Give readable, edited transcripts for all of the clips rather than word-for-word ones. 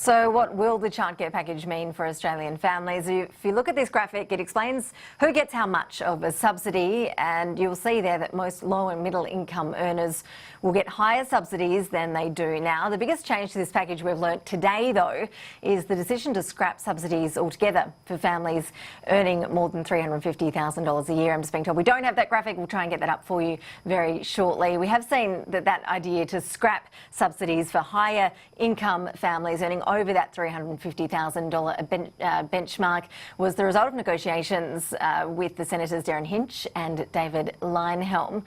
So what will the childcare package mean for Australian families? If you look at this graphic, it explains who gets how much of a subsidy, and you'll see there that most low and middle income earners will get higher subsidies than they do now. The biggest change to this package we've learnt today, though, is the decision to scrap subsidies altogether for families earning more than $350,000 a year. I'm just being told we don't have that graphic. We'll try and get that up for you very shortly. We have seen that idea to scrap subsidies for higher income families earning over that $350,000 benchmark was the result of negotiations with the Senators Darren Hinch and David Leyonhjelm.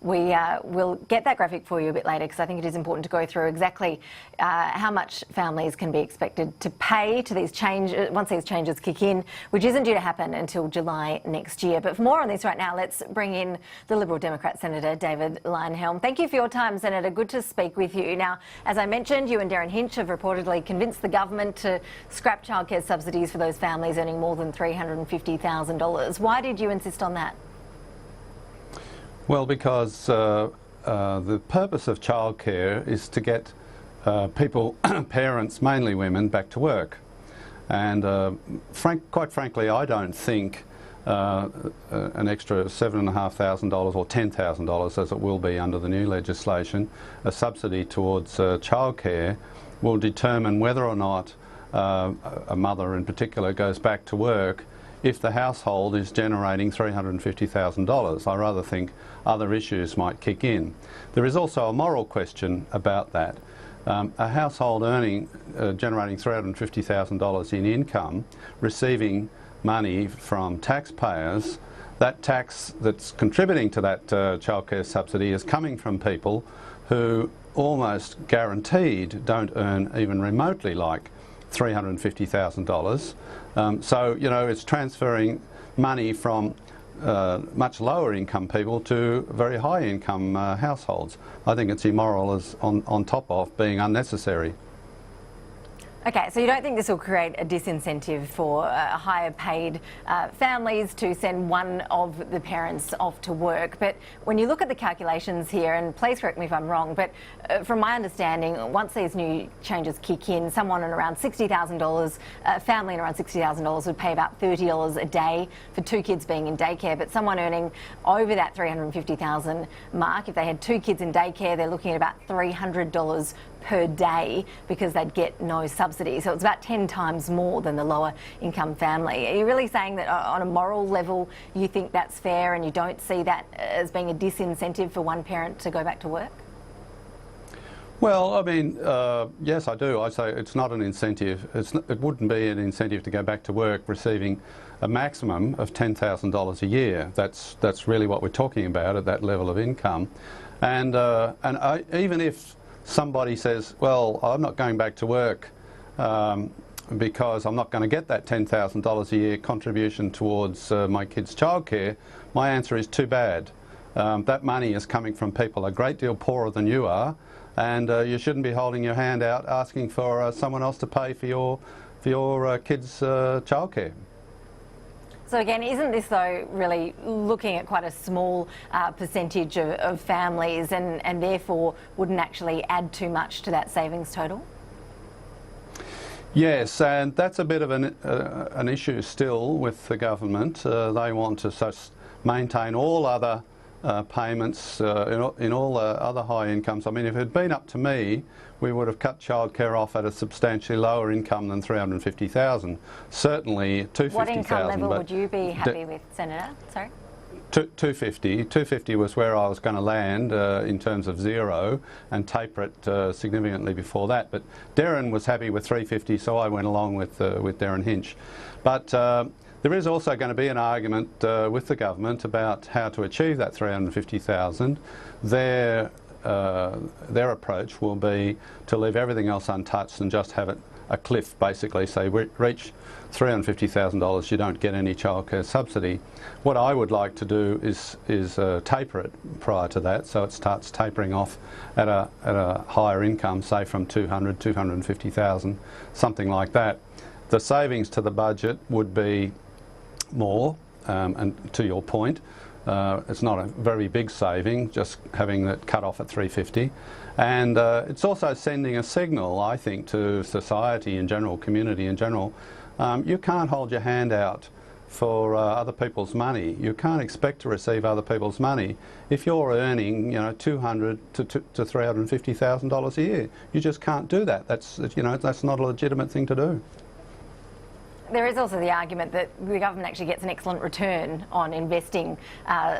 We will get that graphic for you a bit later because I think it is important to go through exactly how much families can be expected to pay to these changes once these changes kick in, which isn't due to happen until July next year. But for more on this right now, let's bring in the Liberal Democrat Senator David Leyonhjelm. Thank you for your time, Senator. Good to speak with you. Now, as I mentioned, you and Darren Hinch have reportedly convinced the government to scrap childcare subsidies for those families earning more than $350,000. Why did you insist on that? Well, because the purpose of childcare is to get people, parents, mainly women, back to work. And quite frankly, I don't think an extra $7,500 or $10,000, as it will be under the new legislation, a subsidy towards childcare will determine whether or not a mother in particular goes back to work if the household is generating $350,000. I rather think other issues might kick in. There is also a moral question about that. A household generating $350,000 in income, receiving money from taxpayers, that tax that's contributing to that childcare subsidy is coming from people who almost guaranteed don't earn even remotely like $350,000. So, you know, it's transferring money from much lower income people to very high income households. I think it's immoral as on top of being unnecessary. Okay, so you don't think this will create a disincentive for higher paid families to send one of the parents off to work. But when you look at the calculations here, and please correct me if I'm wrong, but from my understanding, once these new changes kick in, someone on around $60,000, a family on around $60,000 would pay about $30 a day for two kids being in daycare. But someone earning over that $350,000 mark, if they had two kids in daycare, they're looking at about $300 per day because they'd get no subsidy. So it's about 10 times more than the lower income family. Are you really saying that on a moral level you think that's fair and you don't see that as being a disincentive for one parent to go back to work? Well, I mean, yes, I do. I say it's not an incentive. It wouldn't be an incentive to go back to work receiving a maximum of $10,000 a year. That's really what we're talking about at that level of income. And even if somebody says, well, I'm not going back to work because I'm not going to get that $10,000 a year contribution towards my kids' childcare, my answer is too bad. That money is coming from people a great deal poorer than you are, and you shouldn't be holding your hand out asking for someone else to pay for your kids' childcare. So again, isn't this though really looking at quite a small percentage of families and therefore wouldn't actually add too much to that savings total? Yes, and that's a bit of an issue still with the government. They want to maintain all other payments in all other high incomes. I mean, if it had been up to me, we would have cut childcare off at a substantially lower income than $350,000. Certainly $250,000. What income level would you be happy with, Senator? Sorry? $250 was where I was going to land in terms of zero and taper it significantly before that. But Darren was happy with $350, so I went along with Darren Hinch. But there is also going to be an argument with the government about how to achieve that $350,000. Their approach will be to leave everything else untouched and just have it a cliff, basically. Say, reach $350,000, you don't get any childcare subsidy. What I would like to do is taper it prior to that, so it starts tapering off at a higher income, say from $200,000, $250,000, something like that. The savings to the budget would be more, and to your point, It's not a very big saving, just having it cut off at $3.50. And it's also sending a signal, I think, to society in general, community in general. You can't hold your hand out for other people's money. You can't expect to receive other people's money if you're earning, you know, $200,000 to $350,000 a year. You just can't do that. That's, you know, that's not a legitimate thing to do. There is also the argument that the government actually gets an excellent return on investing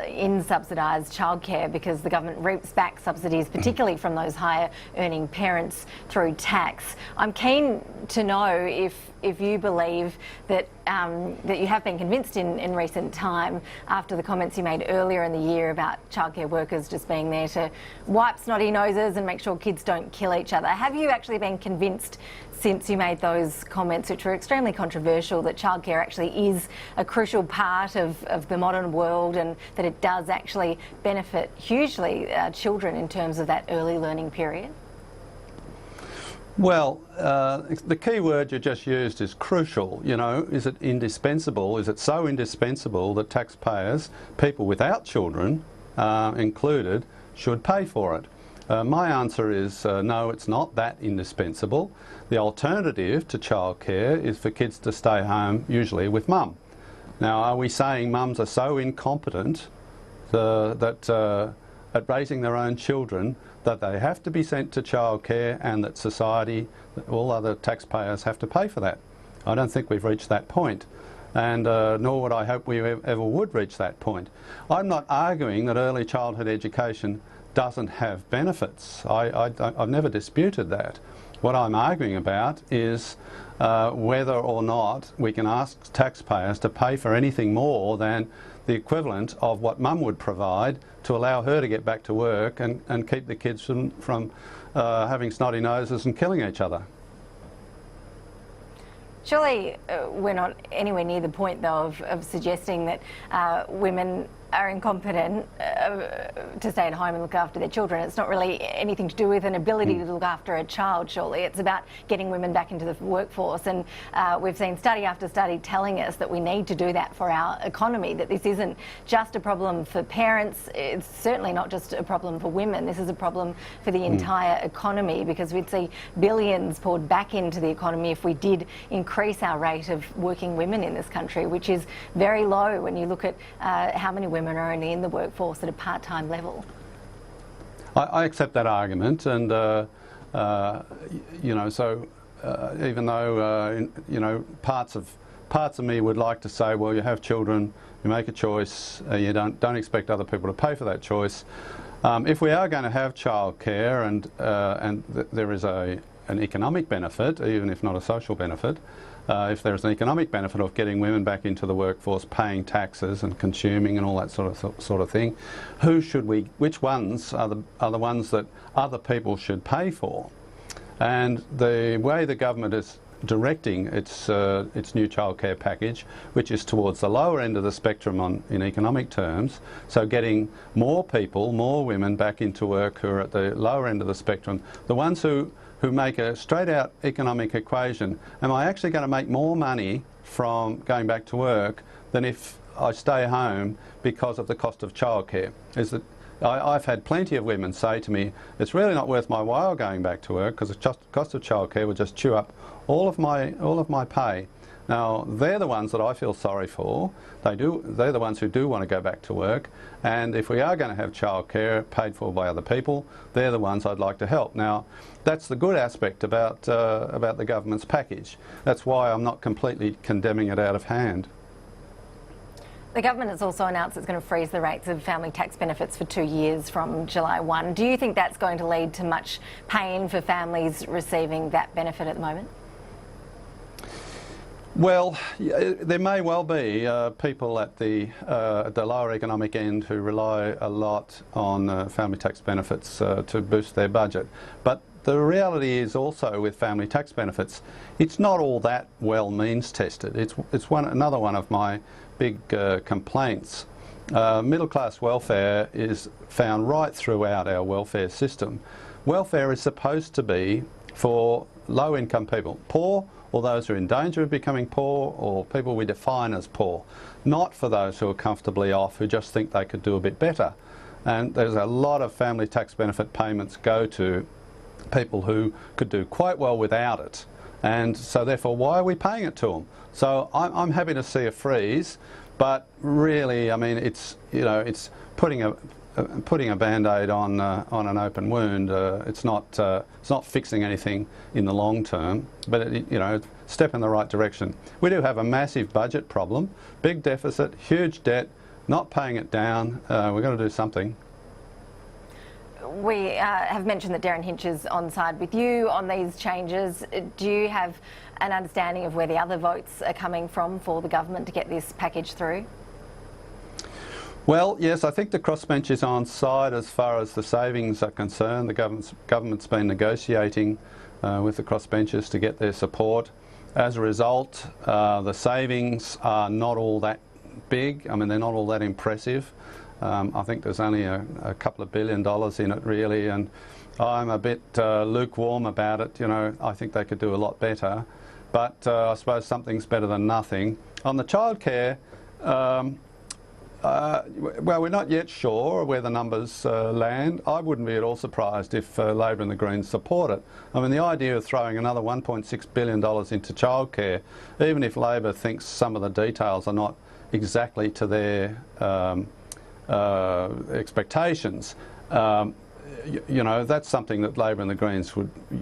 in subsidised childcare, because the government reaps back subsidies, particularly from those higher earning parents, through tax. I'm keen to know if you believe that that you have been convinced in recent time, after the comments you made earlier in the year about childcare workers just being there to wipe snotty noses and make sure kids don't kill each other. Have you actually been convinced, since you made those comments, which were extremely controversial, that childcare actually is a crucial part of the modern world, and that it does actually benefit hugely children in terms of that early learning period? Well, the key word you just used is crucial. You know, is it indispensable? Is it so indispensable that taxpayers, people without children included, should pay for it? My answer is no, it's not that indispensable. The alternative to childcare is for kids to stay home, usually with mum. Now, are we saying mums are so incompetent at raising their own children that they have to be sent to childcare, and that society, all other taxpayers, have to pay for that? I don't think we've reached that point, and nor would I hope we ever would reach that point. I'm not arguing that early childhood education doesn't have benefits. I've never disputed that. What I'm arguing about is whether or not we can ask taxpayers to pay for anything more than the equivalent of what mum would provide to allow her to get back to work and keep the kids from having snotty noses and killing each other. Surely we're not anywhere near the point, though, of suggesting that women are incompetent to stay at home and look after their children. It's not really anything to do with an ability to look after a child, surely. It's about getting women back into the workforce. And we've seen study after study telling us that we need to do that for our economy, that this isn't just a problem for parents. It's certainly not just a problem for women. This is a problem for the entire economy, because we'd see billions poured back into the economy if we did increase our rate of working women in this country, which is very low when you look at how many women are only in the workforce at a part-time level. I accept that argument, and you know, so even though you know, parts of me would like to say, well, you have children, you make a choice, you don't expect other people to pay for that choice. If we are going to have childcare, and there is an economic benefit, even if not a social benefit, if there's an economic benefit of getting women back into the workforce, paying taxes and consuming and all that sort of thing, which ones are the ones that other people should pay for? And the way the government is directing its new childcare package, which is towards the lower end of the spectrum in economic terms, so getting more people, more women back into work who are at the lower end of the spectrum, the ones who make a straight-out economic equation. Am I actually going to make more money from going back to work than if I stay home because of the cost of childcare? I've had plenty of women say to me, it's really not worth my while going back to work because the cost of childcare would just chew up all of my pay. Now, they're the ones that I feel sorry for. They're the ones who do want to go back to work, and if we are going to have childcare paid for by other people, they're the ones I'd like to help. Now, that's the good aspect about the government's package. That's why I'm not completely condemning it out of hand. The government has also announced it's going to freeze the rates of family tax benefits for 2 years from July 1. Do you think that's going to lead to much pain for families receiving that benefit at the moment? Well, there may well be people at the lower economic end who rely a lot on family tax benefits to boost their budget. But the reality is also with family tax benefits, it's not all that well means tested. It's another one of my big complaints. Middle class welfare is found right throughout our welfare system. Welfare is supposed to be for low-income people, poor or those who are in danger of becoming poor, or people we define as poor, not for those who are comfortably off, who just think they could do a bit better. And there's a lot of family tax benefit payments go to people who could do quite well without it, and so therefore why are we paying it to them? So I'm happy to see a freeze, but really, I mean, it's, you know, it's putting a band-aid on an open wound. It's not fixing anything in the long term, but it, you know, step in the right direction. We do have a massive budget problem, big deficit, huge debt, not paying it down. We've got to do something. We have mentioned that Darren Hinch is on side with you on these changes. Do you have an understanding of where the other votes are coming from for the government to get this package through? Well, yes, I think the crossbench is on side as far as the savings are concerned. The government's been negotiating with the crossbenchers to get their support. As a result, the savings are not all that big. I mean, they're not all that impressive. I think there's only a couple of $1 billion in it, really, and I'm a bit lukewarm about it. You know, I think they could do a lot better, but I suppose something's better than nothing. On the childcare, well, we're not yet sure where the numbers land. I wouldn't be at all surprised if Labor and the Greens support it. I mean, the idea of throwing another $1.6 billion into childcare, even if Labor thinks some of the details are not exactly to their expectations, you know, that's something that Labor and the Greens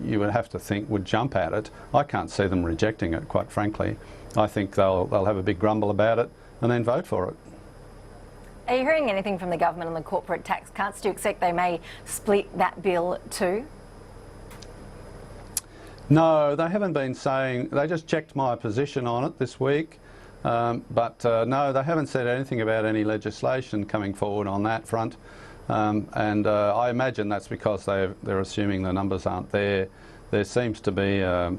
you would have to think would jump at it. I can't see them rejecting it, quite frankly. I think they'll have a big grumble about it and then vote for it. Are you hearing anything from the government on the corporate tax cuts? Do you expect they may split that bill too? No, they haven't been saying. They just checked my position on it this week. But no, they haven't said anything about any legislation coming forward on that front, and I imagine that's because they're assuming the numbers aren't there. There seems to be a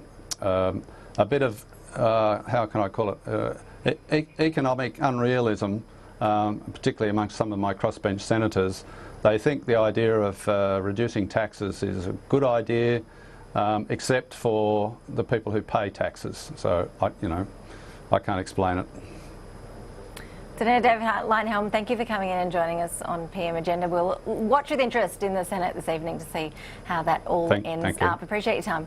bit of how can I call it, economic unrealism, particularly amongst some of my crossbench senators. They think the idea of reducing taxes is a good idea, except for the people who pay taxes. So you know, I can't explain it. Senator David Leyonhjelm, thank you for coming in and joining us on PM Agenda. We'll watch with interest in the Senate this evening to see how that all ends up. Appreciate your time.